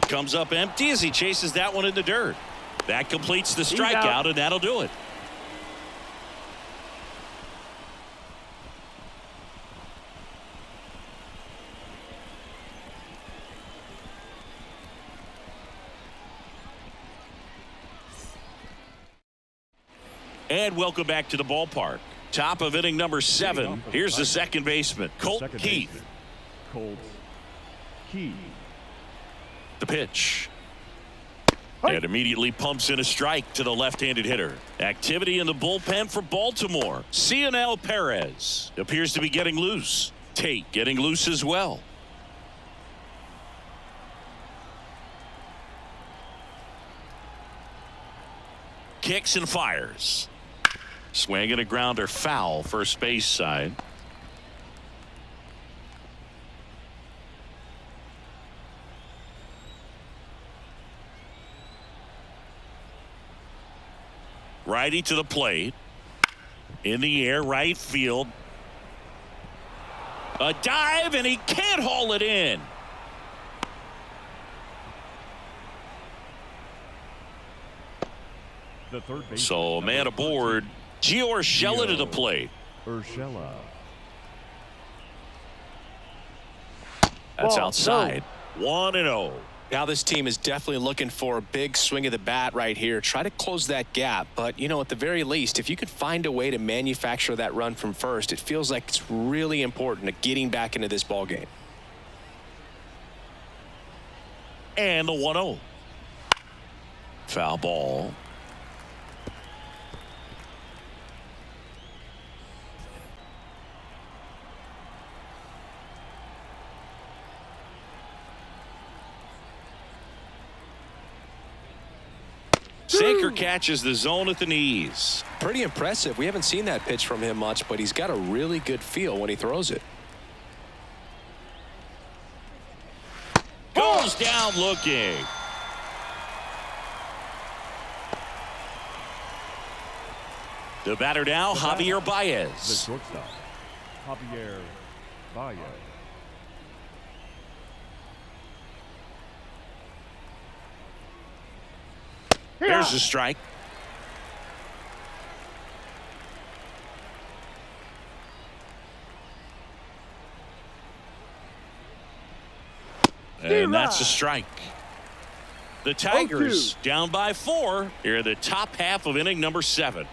Comes up empty as he chases that one in the dirt. That completes the strikeout, and that'll do it. And welcome back to the ballpark. Top of inning number 7. Here's the second baseman, Colt Keith. Colt Keith. The pitch. And immediately pumps in a strike to the left-handed hitter. Activity in the bullpen for Baltimore. Cionel Perez appears to be getting loose. Tate getting loose as well. Kicks and fires. Swing and a grounder foul, first base side. Righty to the plate. In the air, right field. A dive, and he can't haul it in. The third baseman, So, man aboard. Gio Urshela to the plate. Urshela. That's outside. 1-0. Now this team is definitely looking for a big swing of the bat right here. Try to close that gap. But, you know, at the very least, if you could find a way to manufacture that run from first, it feels like it's really important to getting back into this ball game. And the 1-0. Foul ball. Sinker catches the zone at the knees. Pretty impressive. We haven't seen that pitch from him much, but he's got a really good feel when he throws it. Goes down looking. The batter now, Javier The Baez. shortstop, Javier Baez. There's a strike. And that's a strike. The Tigers down by 4 here in the top half of inning number 7.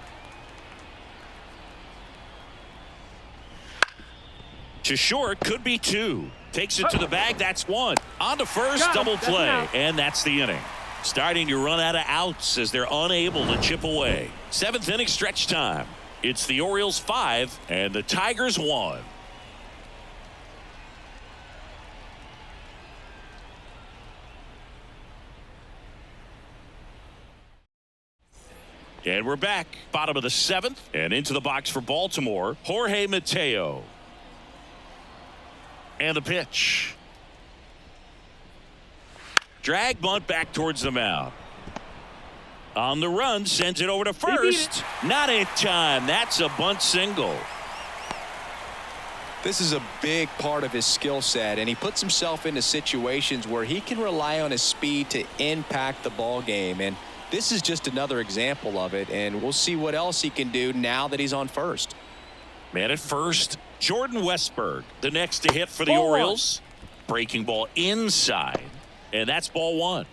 To short, could be 2. Takes it to the bag. That's 1. On to first, double play, and that's the inning. Starting to run out of outs as they're unable to chip away. 7th inning stretch time. It's the Orioles 5 and the Tigers 1. And we're back. Bottom of the 7th. And into the box for Baltimore, Jorge Mateo. And the pitch. Drag bunt back towards the mound. On the run, sends it over to first. Not in time. That's a bunt single. This is a big part of his skill set, and he puts himself into situations where he can rely on his speed to impact the ball game. And this is just another example of it, and we'll see what else he can do now that he's on first. Man at first, Jordan Westberg, the next to hit for the Ball Orioles. Breaking ball inside, and that's ball 1.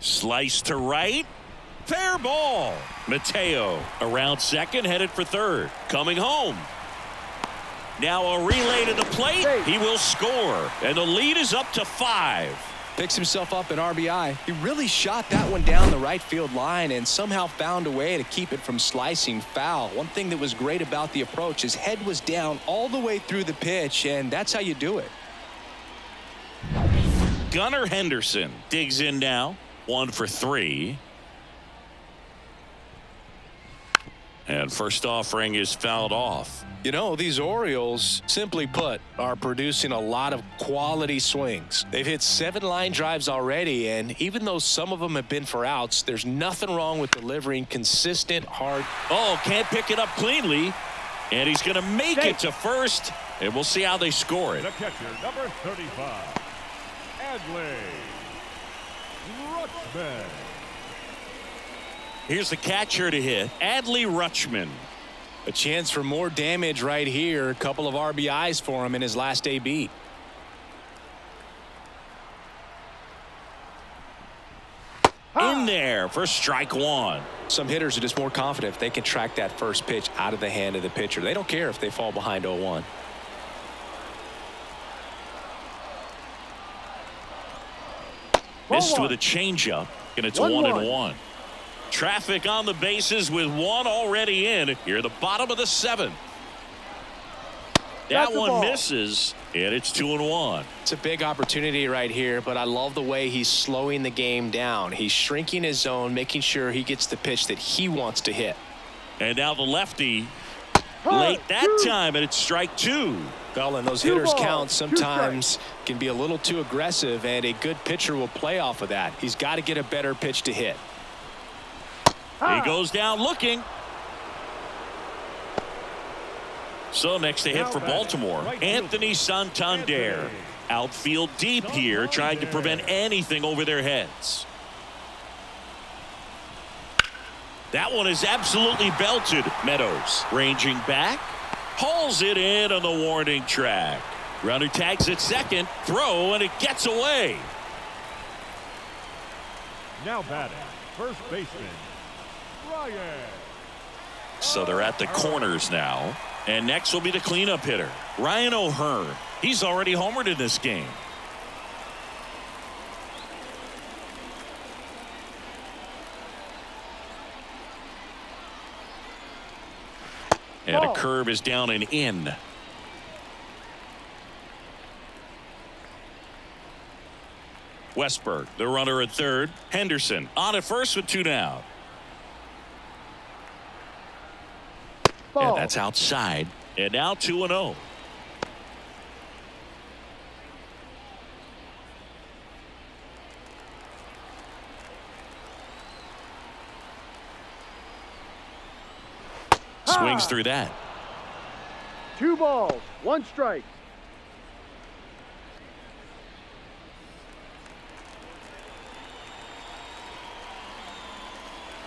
Slice to right. Fair ball. Mateo around second, headed for third. Coming home. Now a relay to the plate. He will score. And the lead is up to 5. Picks himself up an RBI. He really shot that one down the right field line and somehow found a way to keep it from slicing foul. One thing that was great about the approach, his head was down all the way through the pitch, and that's how you do it. Gunnar Henderson digs in now. 1 for 3. And first offering is fouled off. You know, these Orioles, simply put, are producing a lot of quality swings. They've hit 7 line drives already, and even though some of them have been for outs, there's nothing wrong with delivering consistent, hard. Oh, can't pick it up cleanly. And he's going to make it to first. And we'll see how they score it. The catcher, number 35, Adley Rutschman. Here's the catcher to hit, Adley Rutschman. A chance for more damage right here. A couple of RBIs for him in his last AB. In there for strike 1. Some hitters are just more confident if they can track that first pitch out of the hand of the pitcher. They don't care if they fall behind 0-1. Missed with a changeup, and it's 1-1. Traffic on the bases with 1 already in. Here, the bottom of the 7th. That one misses, and it's 2-1. It's a big opportunity right here, but I love the way he's slowing the game down. He's shrinking his zone, making sure he gets the pitch that he wants to hit. And now the lefty late that time, and it's strike 2. Well, and those hitters count sometimes can be a little too aggressive, and a good pitcher will play off of that. He's got to get a better pitch to hit. He goes down looking. So next to hit for Baltimore, Anthony Santander. Outfield deep here, trying to prevent anything over their heads. That one is absolutely belted. Meadows ranging back. Hauls it in on the warning track. Runner tags at second. Throw, and it gets away. Now batting, first baseman, Ryan. So they're at the corners now. And next will be the cleanup hitter, Ryan O'Hearn. He's already homered in this game. And a curve is down and in. Westberg, the runner at third. Henderson on at first with 2 down. And that's outside. And now 2-0. Swings through that. 2 balls, 1 strike.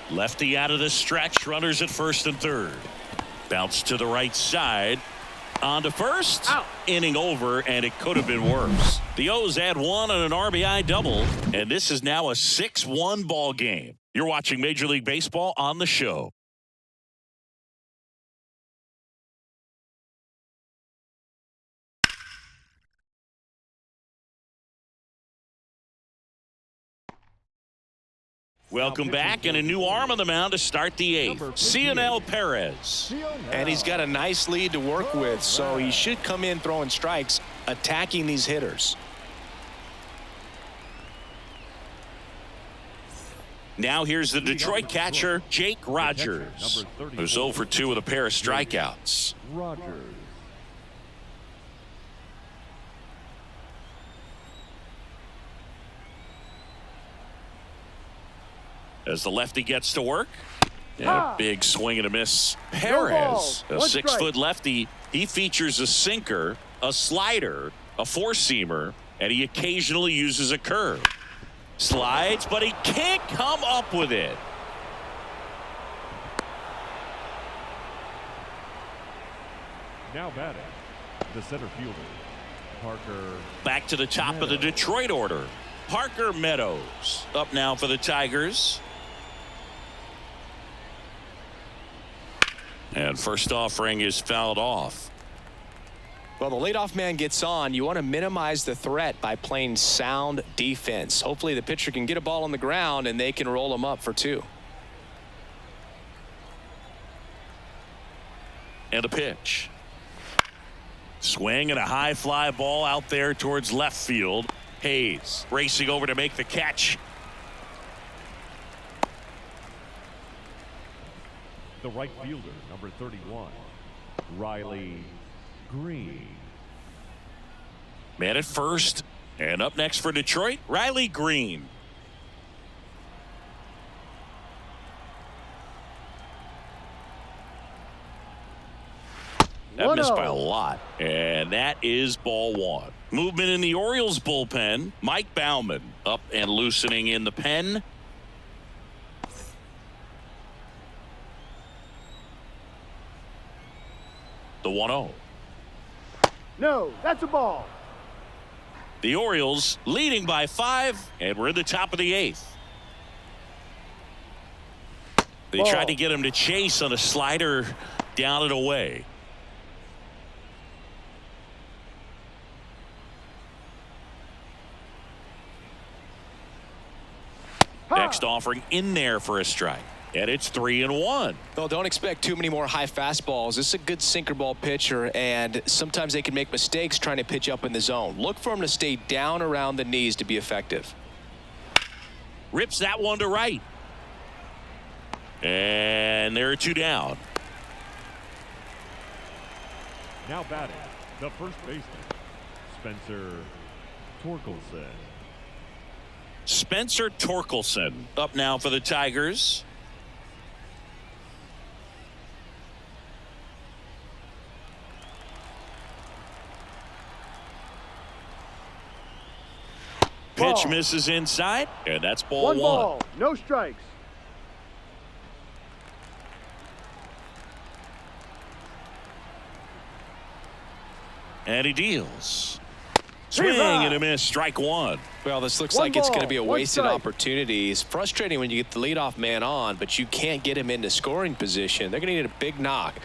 Lefty out of the stretch. Runners at first and third. Bounce to the right side. On to first. Out. Inning over, and it could have been worse. The O's add 1 on an RBI double, and this is now a 6-1 ball game. You're watching Major League Baseball on the show. Welcome back, and a new arm on the mound to start the eighth. Cionel Perez. And he's got a nice lead to work with, so he should come in throwing strikes, attacking these hitters. Now here's the Detroit catcher, Jake Rogers, who's 0 for 2 with a pair of strikeouts. Rogers. As the lefty gets to work. And a big swing and a miss. Perez, a 6-foot lefty. He features a sinker, a slider, a four-seamer, and he occasionally uses a curve. Slides, but he can't come up with it. Now batting, the center fielder, Parker. Back to the top of the Detroit order. Parker Meadows up now for the Tigers. And first offering is fouled off. Well, the leadoff man gets on. You want to minimize the threat by playing sound defense. Hopefully the pitcher can get a ball on the ground and they can roll him up for 2. And a pitch. Swing and a high fly ball out there towards left field. Hayes racing over to make the catch. The right fielder, number 31, Riley Green. Man at first, and up next for Detroit, Riley Green. That missed by a lot, and that is ball 1. Movement in the Orioles bullpen. Mike Baumann up and loosening in the pen. The 1-0. No, that's a ball. The Orioles leading by 5, and we're in the top of the 8th. They tried to get him to chase on a slider down and away. Next offering in there for a strike. And it's 3-1. Well, don't expect too many more high fastballs. This is a good sinker ball pitcher, and sometimes they can make mistakes trying to pitch up in the zone. Look for him to stay down around the knees to be effective. Rips that one to right. And there are 2 down. Now batting, the first baseman, Spencer Torkelson. Spencer Torkelson up now for the Tigers. Pitch misses inside, and that's ball 1. Ball, no strikes. And he deals. Swing and a miss, strike 1. Well, this looks like it's going to be a wasted opportunity. It's frustrating when you get the leadoff man on, but you can't get him into scoring position. They're going to need a big knock.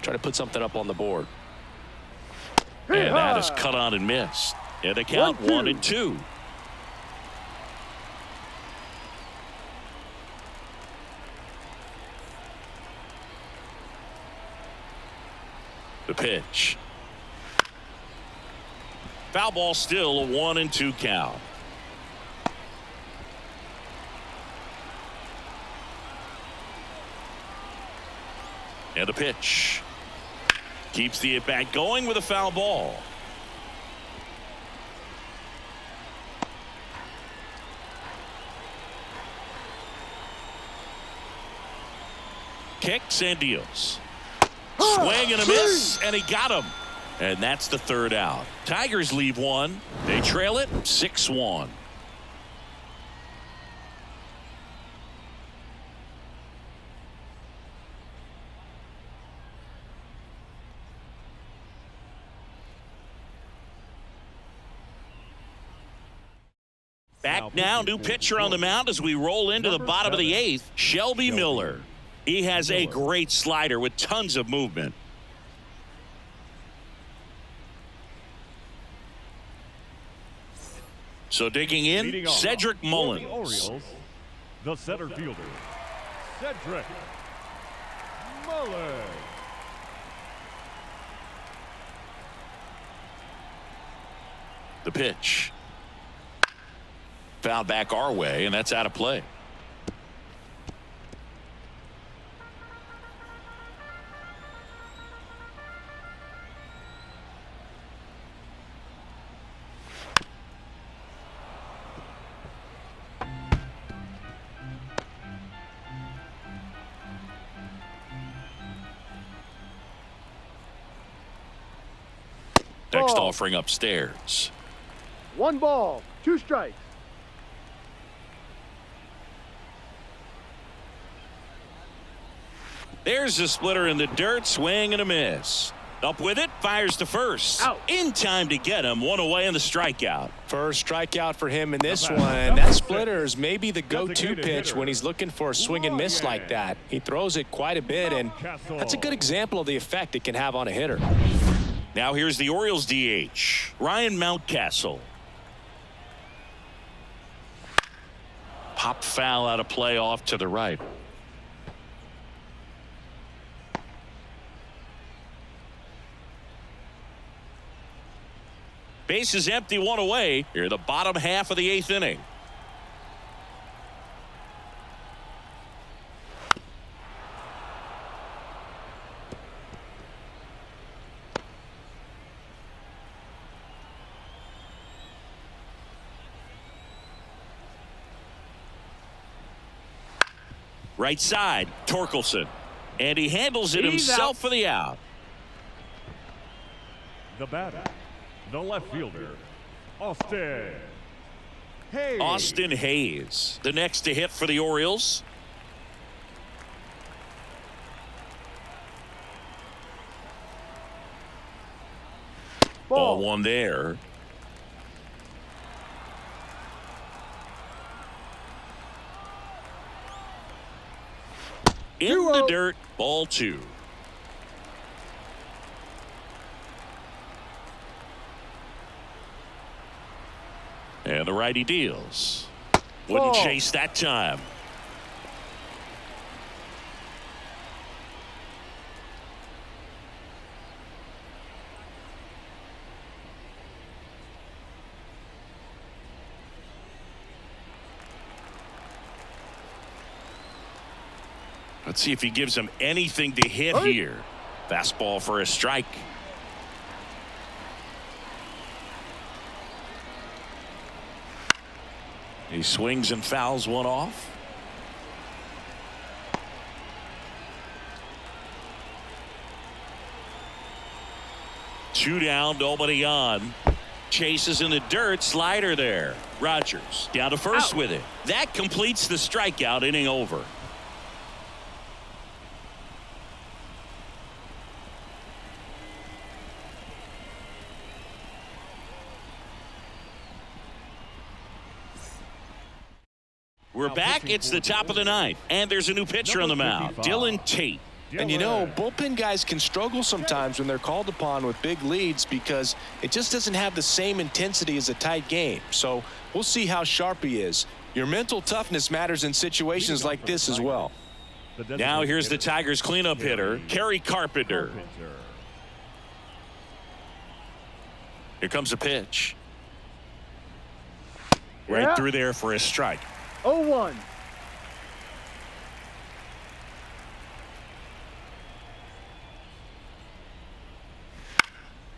Try to put something up on the board. And that is cut on and missed. And the count 1-2. The pitch. Foul ball, still a 1-2 count. And the pitch. Keeps the at-bat going with a foul ball. Kicks and deals. Swing and a miss, and he got him. And that's the 3rd out. Tigers leave 1. They trail it 6-1. Back now, new pitcher on the mound as we roll into the bottom of the 8th, Shelby Miller. He has a great slider with tons of movement. So digging in, Cedric Mullins. The center fielder, Cedric Mullins. The pitch. Fouled back our way, and that's out of play. Next offering upstairs. 1 ball, 2 strikes. There's the splitter in the dirt, swing and a miss. Up with it, fires to first. Out. In time to get him, 1 away in the strikeout. First strikeout for him in this one. That splitter is maybe the go-to pitch when he's looking for a swing and miss like that. He throws it quite a bit, and that's a good example of the effect it can have on a hitter. Now here's the Orioles DH, Ryan Mountcastle. Pop foul out of play off to the right. Base is empty, 1 away. Here, the bottom half of the 8th inning. Right side, Torkelson. And he handles it He's himself out. for the out. The batter, the left fielder, Austin Hayes. Austin Hayes, the next to hit for the Orioles. Ball 1 there. In the dirt, ball 2. And the righty deals. Wouldn't chase that time. Let's see if he gives him anything to hit here. Fastball for a strike. He swings and fouls 1 off. Two down, nobody on. Chases in the dirt, slider there. Rogers down to first with it. That completes the strikeout, inning over. We're back. It's the top of the 9th, and there's a new pitcher on the mound, Dylan Tate. And you know, bullpen guys can struggle sometimes when they're called upon with big leads because it just doesn't have the same intensity as a tight game. So we'll see how sharp he is. Your mental toughness matters in situations like this as well. Now here's the Tigers cleanup hitter, Kerry Carpenter. Here comes a pitch. Right through there for a strike. 0-1.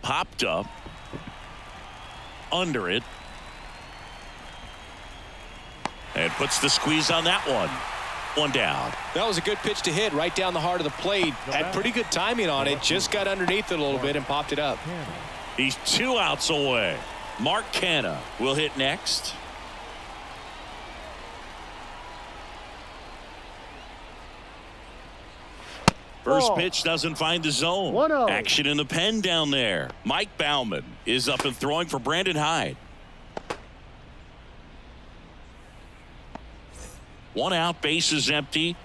Popped up. Under it. And puts the squeeze on that one. 1 down. That was a good pitch to hit right down the heart of the plate. Had pretty good timing on it. Just got underneath it a little bit and popped it up. He's 2 outs away. Mark Canha will hit next. First pitch doesn't find the zone. 1-0. Action in the pen down there. Mike Baumann is up and throwing for Brandon Hyde. 1 out, base is empty.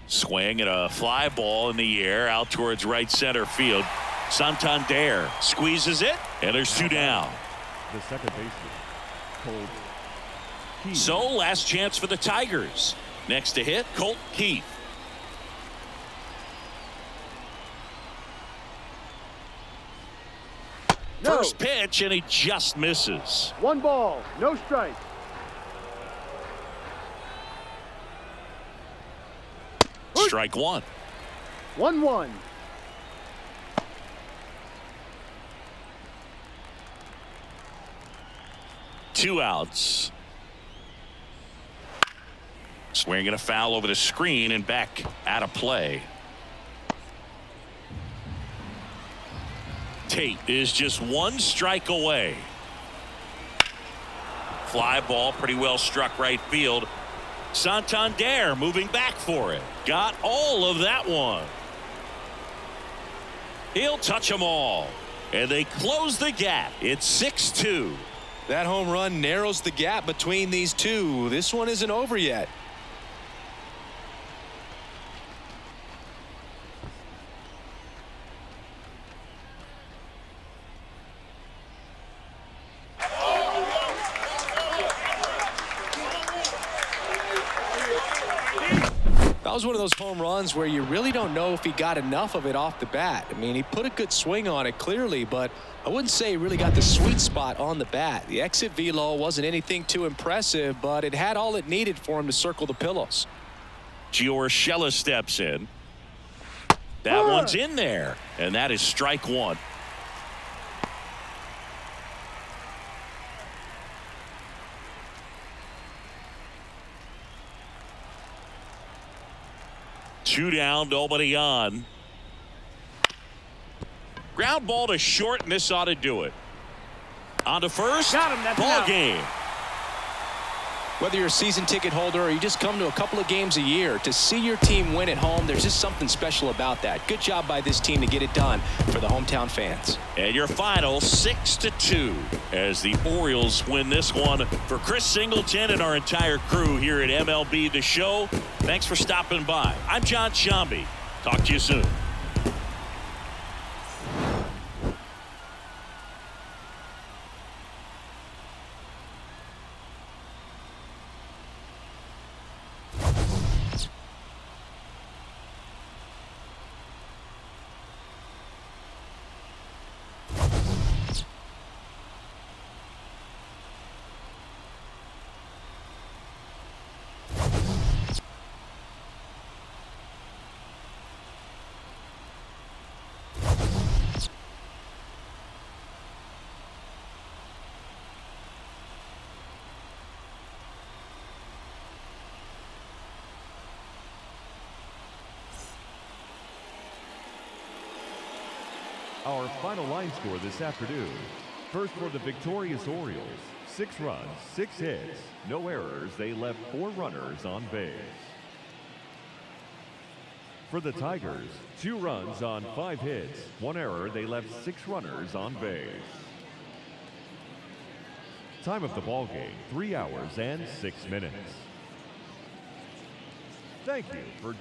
Swing and a fly ball in the air out towards right center field. Santander squeezes it, and there's 2 down. The second baseman, Colt Keith. So, last chance for the Tigers. Next to hit, Colt Keith. No. First pitch, and he just misses. 1 ball, no strike. Strike one. 1-1. Two outs. Swinging a foul over the screen and back out of play. Tate is just 1 strike away. Fly ball pretty well struck right field. Santander moving back for it. Got all of that one. He'll touch them all. And they close the gap. It's 6-2. That home run narrows the gap between these two. This one isn't over yet. That was one of those home runs where you really don't know if he got enough of it off the bat. I mean, he put a good swing on it clearly, but I wouldn't say he really got the sweet spot on the bat. The exit velo wasn't anything too impressive, but it had all it needed for him to circle the pillows. Giorgella steps in. That one's in there, and that is strike one. Two down, nobody on. Ground ball to short, and this ought to do it. On to first. Got him. That's ball out. game. Whether you're a season ticket holder or you just come to a couple of games a year, to see your team win at home, there's just something special about that. Good job by this team to get it done for the hometown fans. And your final 6-2 as the Orioles win this one. For Chris Singleton and our entire crew here at MLB The Show, thanks for stopping by. I'm John Shambi. Talk to you soon. Our final line score this afternoon. First for the victorious Orioles, 6 runs, 6 hits, no errors. They left 4 runners on base. For the Tigers, 2 runs on 5 hits, 1 error. They left 6 runners on base. Time of the ball game, 3 hours and 6 minutes. Thank you for